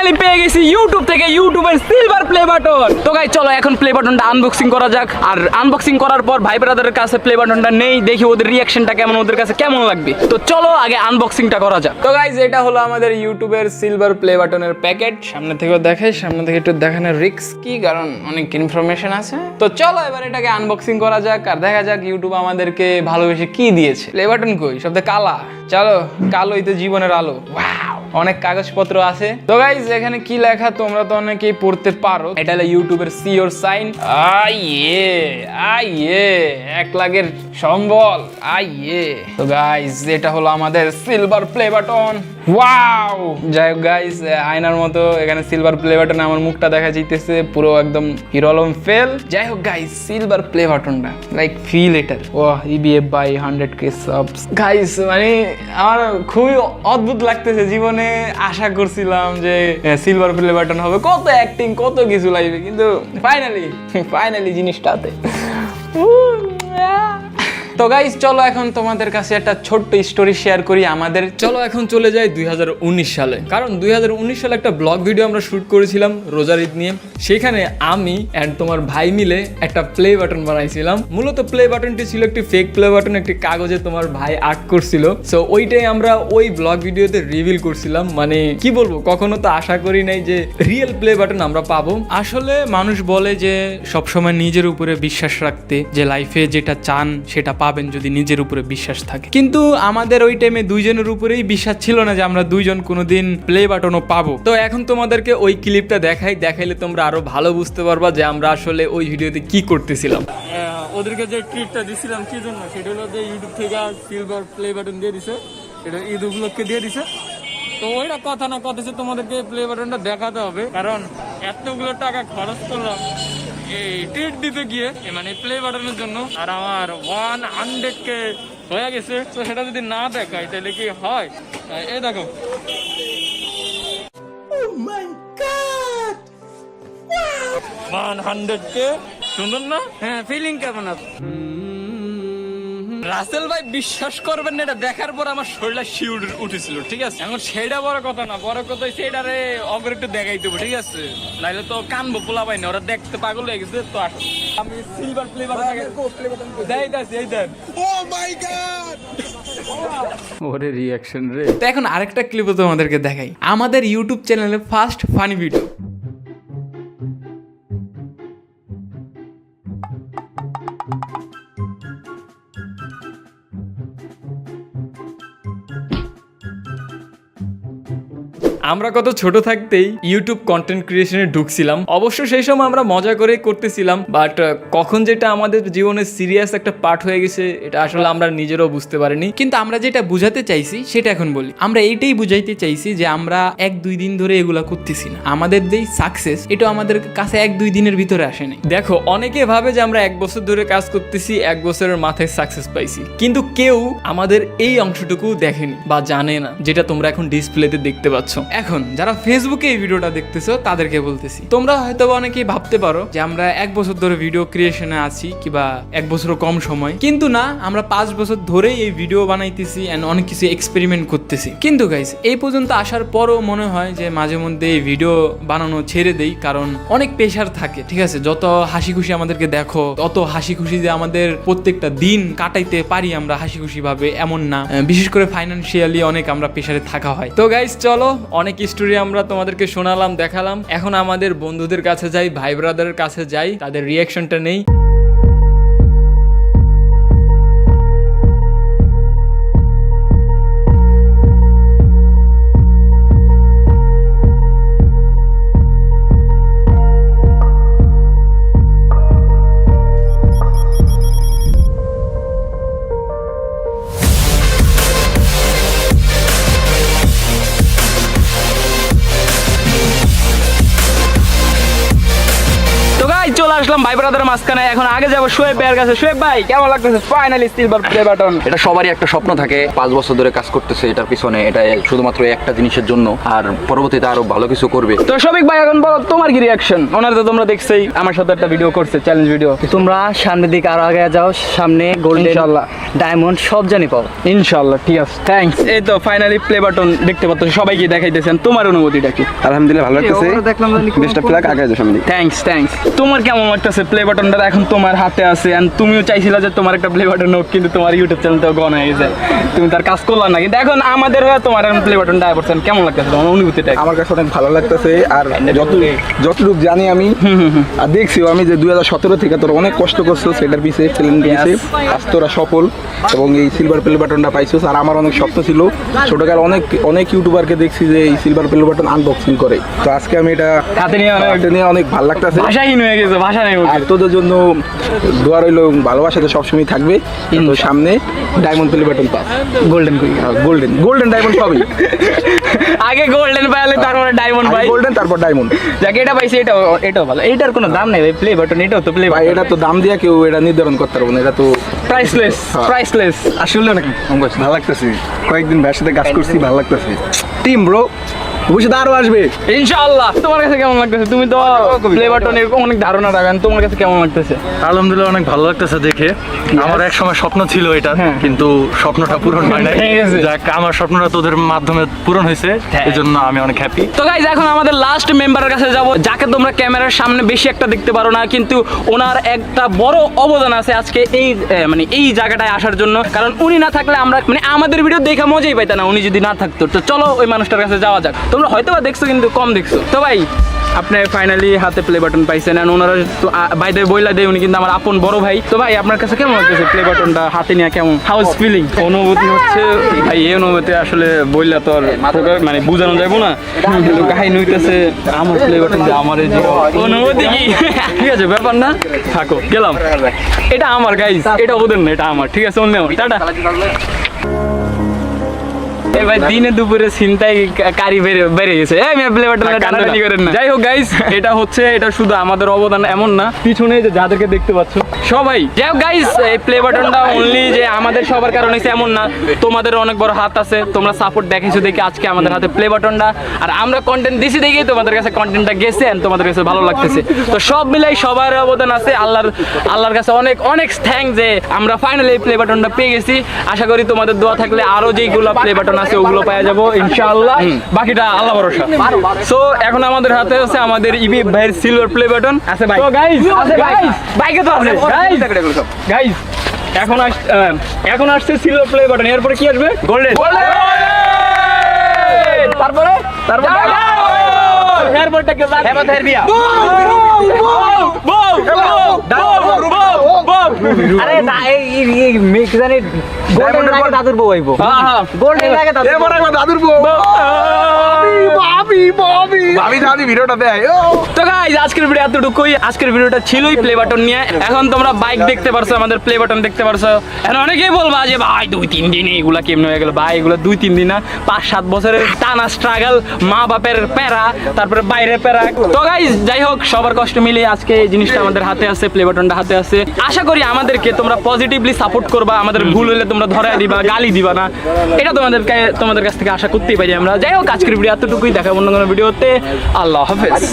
Finally পেয়ে গেছি YouTube থেকে ইউটিউবের সিলভার প্লে বাটন। তো গাইস চলো এখন প্লে বাটনটা আনবক্সিং করা যাক। আর আনবক্সিং করার পর ভাই ব্রাদারের কাছে প্লে বাটনটা নেই, দেখি ওদের রিয়াকশনটা কেমন, ওদের কাছে কেমন লাগবে। তো চলো আগে আনবক্সিংটা করা যাক। তো গাইস এটা হলো আমাদের ইউটিউবের সিলভার প্লে বাটনের প্যাকেট। সামনে থেকেও দেখাই, সামনে থেকে একটু দেখানোর রিস্ক কি, কারণ অনেক ইনফরমেশন আছে। তো চলো এবার এটাকে আনবক্সিং করা যাক আর দেখা যাক ইউটিউব আমাদেরকে ভালোবেসে কি দিয়েছে। প্লে বাটন কই, সব কালা। চলো, কালোই তো জীবনের আলো। ওয়াও, অনেক কাগজপত্র আছে। তো গাইস এখানে কি লেখা তোমরা তো অনেকেই পড়তে পারো। এটা হলো ইউটিউবের সিওর সাইন। আইয়ে 1 লাখের সম্বল। তো গাইস এটা হলো আমাদের সিলভার প্লে বাটন। ওয়াও, যাই হোক গাইস আয়নার মতো এখানে সিলভার প্লে বাটনে আমার মুখটা দেখা যাইতেছে, পুরো একদম হিরো আলম ফেল। যাই হোক গাইস সিলভার প্লে বাটনটা লাইক ফিল এটার। ও ইবিএফ বাই 100k সাবস। গাইস মানে আমার খুবই অদ্ভুত লাগতেছে। জীবনে আশা করছিলাম যে সিলভার প্লে বাটন হবে, কত অ্যাক্টিং কত কিছু লাগবে, কিন্তু ফাইনালি জিনিসটাতে। তো গাইস চলো এখন তোমাদের কাছে একটা ছোট্ট স্টোরি শেয়ার করি আমাদের। চলো এখন চলে যাই 2019 সালে, কারণ 2019 সালে একটা ব্লগ ভিডিও আমরা শুট করেছিলাম রোজার ঈদ নিয়ে। সেখানে আমি অ্যান্ড তোমার ভাই মিলে একটা প্লে বাটন বানাইছিলাম। মূলত প্লে বাটনটি ছিল একটি ফেক প্লে বাটন, একটি কাগজে তোমার ভাই আর্ট করছিল। সো ওইটাই আমরা ওই ব্লগ ভিডিওতে রিভিল করছিলাম। মানে কি বলবো, কখনো তো আশা করি নাই যে রিয়েল প্লে বাটন আমরা পাবো। আসলে মানুষ বলে যে সবসময় নিজের উপরে বিশ্বাস রাখতে, যে লাইফে যেটা চান সেটা পাবেন যদি নিজের উপরে বিশ্বাস থাকে। কিন্তু আমাদের ওই টাইমে দুইজনের উপরেই বিশ্বাস ছিল না যে আমরা দুইজন কোনোদিন প্লে বাটনও পাবো। তো এখন তোমাদেরকে ওই ক্লিপটা দেখাইলে তোমরা আরো ভালো বুঝতে পারবা যে আমরা আসলে ওই ভিডিওতে কি করতেছিলাম। ওদেরকে যে ট্রিটটা দিছিলাম কি জন্য, সেটা হলো যে ইউটিউব থেকে সিলভার প্লে বাটন দিয়ে দিছে, এটা ঈদ উপলক্ষে দিয়ে দিছে। তো ওইটা কথা না কথা তোমাদেরকে প্লে বাটনটা দেখাতে হবে, কারণ এতগুলো টাকা খরচ করলাম এই ট্রিট দিতে গিয়ে, মানে প্লে বাটনের জন্য। আর আমার 100k হয়ে গেছে। তো সেটা যদি না দেখাই তাহলে কি হয়? এই দেখো, 100k। সুন্দর না? হ্যাঁ, ফিলিং কেমন আছে? রাসেল ভাই বিশ্বাস করবেন না, এটা দেখার পর আমার শরীরটা শিউর উঠেছিল। ঠিক আছে, এখন সেটা বড় কথা না, বড় কথা সেটারে অগর একটু দেখাই দেবো। ঠিক আছে, নাইলে তো কানবো পোলা পাই না, ওরা দেখতে পাগল হয়ে গেছে। তো আসো, আমি সিলভার প্লে বাটন ওরে রিয়াকশন রে। তো এখন আরেকটা ক্লিপও তোমাদেরকে দেখাই, আমাদের ইউটিউব চ্যানেলে ফার্স্ট ফানি ভিডিও। আমরা কত ছোট থাকতেই ইউটিউব কন্টেন্ট ক্রিয়েশনে ঢুকছিলাম। অবশ্য সেই সময় আমরা মজা করে করতেছিলাম, বাট কখন যেটা আমাদের জীবনের সিরিয়াস একটা পার্ট হয়ে গেছে এটা আসলে আমরা নিজেরাও বুঝতে পারিনি। কিন্তু আমরা যেটা বুঝাতে চাইছি সেটা এখন বলি। আমরা এইটাই বুঝাইতে চাইছি যে আমরা 1-2 দিন ধরে এগুলা করতেছি না। আমাদের যেই সাকসেস এটা আমাদের কাছে 1-2 দিনের ভিতরে আসেনি। দেখো অনেকে ভাবে যে আমরা 1 বছর ধরে কাজ করতেছি, 1 বছরের মাথায় সাকসেস পাইছি, কিন্তু কেউ আমাদের এই অংশটুকু দেখেনি বা জানে না, যেটা তোমরা এখন ডিসপ্লেতে দেখতে পাচ্ছ। এখন যারা ফেসবুকে এই ভিডিওটা দেখতেছো তাদেরকে বলতেছি, তোমরা হয়তো অনেকেই ভাবতে পারো যে আমরা 1 বছর ধরে ভিডিও ক্রিয়েশনে আছি, কিংবা 1 বছরও কম সময়। কিন্তু না, আমরা 5 বছর ধরেই এই ভিডিও বানাইতেছি এন্ড অনেক কিছু এক্সপেরিমেন্ট করতেছি। কিন্তু গাইস এই পর্যন্ত আসার পরও মনে হয় যে মাঝে মধ্যে এই ভিডিও বানানো ছেড়ে দেই, কারণ অনেক প্রেশার থাকে। ঠিক আছে, যত হাসি খুশি আমাদেরকে দেখো, তত হাসি খুশি যে আমাদের প্রত্যেকটা দিন কাটাইতে পারি আমরা হাসি খুশি ভাবে এমন না। বিশেষ করে ফাইন্যান্সিয়ালি অনেক আমরা প্রেশারে থাকা হয়। তো গাইস চলো, অনেক স্টোরি আমরা তোমাদেরকে শোনালাম, দেখালাম। এখন আমাদের বন্ধুদের কাছে যাই, ভাই ব্রাদারের কাছে যাই, তাদের রিয়াকশনটা নেই। চলে চলে আসলাম ভাই ব্রাদারের মাঝখানে। এখন আগে যাবো শোয়েব ভাইয়ের কাছে। শোয়েব ভাই কেমন লাগতেছে ফাইনালি সিলভার প্লে বাটন? এটা সবারই একটা স্বপ্ন থাকে, 5 বছর ধরে কাজ করতেছে এটার পিছনে, এটা শুধুমাত্র একটা জিনিসের জন্য, আর পরবর্তীতে আরো ভালো কিছু করবে। তো শফিক ভাই এখন বলো তোমার কি রিয়াকশন? ওনার তো তোমরা দেখছেই আমার সাথে একটা ভিডিও করছে, চ্যালেঞ্জ ভিডিও। তোমরা সামনের দিকে আরো আগে যাও, সামনে গোল্ডেন ইনশাআল্লাহ ডায়মন্ড সব জানি পাও। ইনশাআল্লাহ, ঠিক আছে, থ্যাঙ্কস। এই তো ফাইনালি প্লে বাটন দেখতে পাচ্ছ, সবাইকে দেখাইতেছেন। তোমার অনুভূতিটা কি? আলহামদুলিল্লাহ ভালো লাগতেছে। দেখলাম বেস্ট অফ লাক, আগে যাও সামনে। থ্যাঙ্কস। তোমার কেমন লাগতেছে প্লে বাটনটা এখন তোমার হাতে আছে? এন্ড তুমিও চাইছিলা যে তোমার একটা প্লে বাটন হোক, কিন্তু তোমার ইউটিউব চ্যানেলটাও গন হয়ে গেছে, তুমি তার কাজ করলা না। কিন্তু এখন আমাদের হয়ে তোমার এখন প্লে বাটনটা আইবর্ছেন, কেমন লাগতেছে তোমার অনুভূতিটা? আমার কাছে অনেক ভালো লাগতেছে। আর যতটুকু জানি আমি আর দেখছিও আমি যে 2017 থেকে তোরা অনেক কষ্ট করছো সেটার পিছিয়ে, চ্যালেঞ্জ পিছিয়ে, আজ তোরা সফল এবং এই সিলভার প্লে বাটনটা পাইছো। আর আমার অনেক স্বপ্ন ছিল, ছোটকাল অনেক ইউটিউবারকে দেখছি যে এই সিলভার প্লে বাটন আনবক্সিং করে, তো আজকে আমি এটা হাতে নিয়ে অনেক ভালো লাগতেছে। ভাষাহীন হয়ে গেছে, ভাষা নেই আর তোদের জন্য দোয়া রইল, ভালোবাসা তো সবসময় থাকবে। তো সামনে diamond play button pass, golden diamond পাবি। আগে গোল্ডেন পাইলে তারপরে ডায়মন্ড পাই, গোল্ডেন তারপর ডায়মন্ড। যাকে এটা পাইছে এটাও ভালো। এইটার কোনো দাম নেই ভাই, প্লে বাটন এটাও তো প্লে ভাই এটা তো দাম দিয়া কেউ এটা নির্ধারণ করতে পারবো না, এটা তো প্রাইসলেস। আসলে অনেক ভালো লাগতেছে। কয়েকদিন ভাইয়ের সাথে কাজ করছি, ভালো লাগতেছে। টিম ব্রো, ভবিষ্যতে আরো আসবে ইনশাআল্লাহ। তোমার কাছে কেমন লাগতেছে? তুমি তো প্লে বাটনের অনেক ধারণা রাখেন, তোমার কাছে কেমন লাগতেছে? আলহামদুলিল্লাহ অনেক ভালো লাগতেছে দেখে। আমার এক সময় স্বপ্ন ছিল এটা, কিন্তু স্বপ্নটা পূরণ হয় নাই। যাক, আমার স্বপ্নটা তোদের মাধ্যমে পূরণ হয়েছে, এই জন্য আমি অনেক হ্যাপি। তো গাইজ এখন আমাদের লাস্ট মেম্বারের কাছে যাব, যাকে তোমরা ক্যামেরার সামনে বেশি একটা দেখতে পারো না, কিন্তু ওনার একটা বড় অবদান আছে আজকে এই এই জায়গাটায় আসার জন্য। কারণ উনি না থাকলে আমরা আমাদের ভিডিও দেখা মজাই পাইতাম না, উনি যদি না থাকতো। তো চলো ওই মানুষটার কাছে যাওয়া যাক। তোমরা হয়তো বা দেখছো কিন্তু কম দেখছো। তো ভাই আপনি ফাইনালি হাতে প্লে বাটন পাইছেন, আর ওনারা তো বাইরে বইলা দেয়, উনি কিন্তু আমার আপন বড় ভাই। তো ভাই আপনার কাছে কেমন লাগতেছে প্লে বাটনটা হাতে নিয়ে? কেমন হাউস ফিলিং? অনুভূতি হচ্ছে ভাই, এই অনুভূতি আসলে বললা তো আর বোঝানো যাবো না, কিন্তু কাহিনী হইতেছে আমার প্লে বাটন যে আমার এই যে অনুভূতি কি? ঠিক আছে, ব্যাপার না, থাকো, গেলাম। এটা আমার গাইজ, এটা ওদের না, এটা আমার। ঠিক আছে, অন্য টাটা। ভাই দিনে দুপুরে চিন্তায় কারি বেড়ে গেছে। প্লে বাটন করেন না। যাই হোক গাইজ, এটা শুধু আমাদের অবদান এমন না, পিছনে যে যাদেরকে দেখতে পাচ্ছ সবাই। যাই হোক গাইজ, এই প্লে বাটনটা অনলি যে আমাদের সবার কারণে হয়েছে এমন না, তোমাদের অনেক বড় হাত আছে। তোমরা সাপোর্ট দেখাইছো দেখে আজকে আমাদের হাতে প্লে বাটনটা, আর আমরা কন্টেন্ট দিছি দেখেই তোমাদের কাছে কন্টেন্টটা গেছে, আর তোমাদের কাছে ভালো লাগতেছে। তো সব মিলাই সবার অবদান আছে। আল্লাহর কাছে অনেক থ্যাঙ্ক যে আমরা ফাইনালি এই প্লে বাটনটা পেয়ে গেছি। আশা করি তোমাদের দোয়া থাকলে আরো যেগুলো প্লে বাটন আছে ওগুলো পাওয়া যাবো ইনশাআল্লাহ। বাকিটা আল্লাহ ভরসা। সো এখন আমাদের হাতে আছে আমাদের ইবি ভাইয়ের সিলভার প্লে বাটন আছে ভাই। তো গাইস বাইকে তো আছে গাইজ, এখন আসছে সিলভার প্লে বাটন, এরপরে কি আসবে? গোল্ডেন। তারপরে এয়ারপোর্টটা কে জানে? হেমাতের বিয়া। আরে না, এই মেক জানি গোল্ডেন লাগে দাদুর বউ আইবো। গোল্ডেন লাগে দাদুর বউ। এবার একবার দাদুর বউ ভাবি দাদি ভিডিওটা দেয়। তো গাইস আজকের ভিডিও এতটুকুই। আজকের ভিডিওটা ছিলই প্লে বাটন নিয়ে। এখন তোমরা বাইক দেখতে পারছো, আমাদের প্লে বাটন দেখতে পারছো। এখন অনেকেই বলবা যে ভাই 2-3 দিনে এগুলা কেমনে হয়ে গেল? ভাই এগুলো 2-3 দিন না, 5-7 বছরের টানা স্ট্রাগল, মা বাপের প্যারা, তারপরে বাইরের প্যারা। তো গাইস যাই হোক, সবার কষ্ট মিলিয়ে আজকে এই জিনিসটা আমাদের হাতে আছে, প্লে বাটনটা হাতে আছে। আশা করি আমাদেরকে তোমরা পজিটিভলি সাপোর্ট করবা, আমাদের ভুল হলে তোমরা ধরায় দিবা, গালি দিবা না, এটা তোমাদের কাছ থেকে আশা করতেই পারি আমরা। যাই হোক আজকের ভিডিও এতটুকুই, দেখা অন্য কোনো ভিডিওতে। আল্লাহ হাফেজ।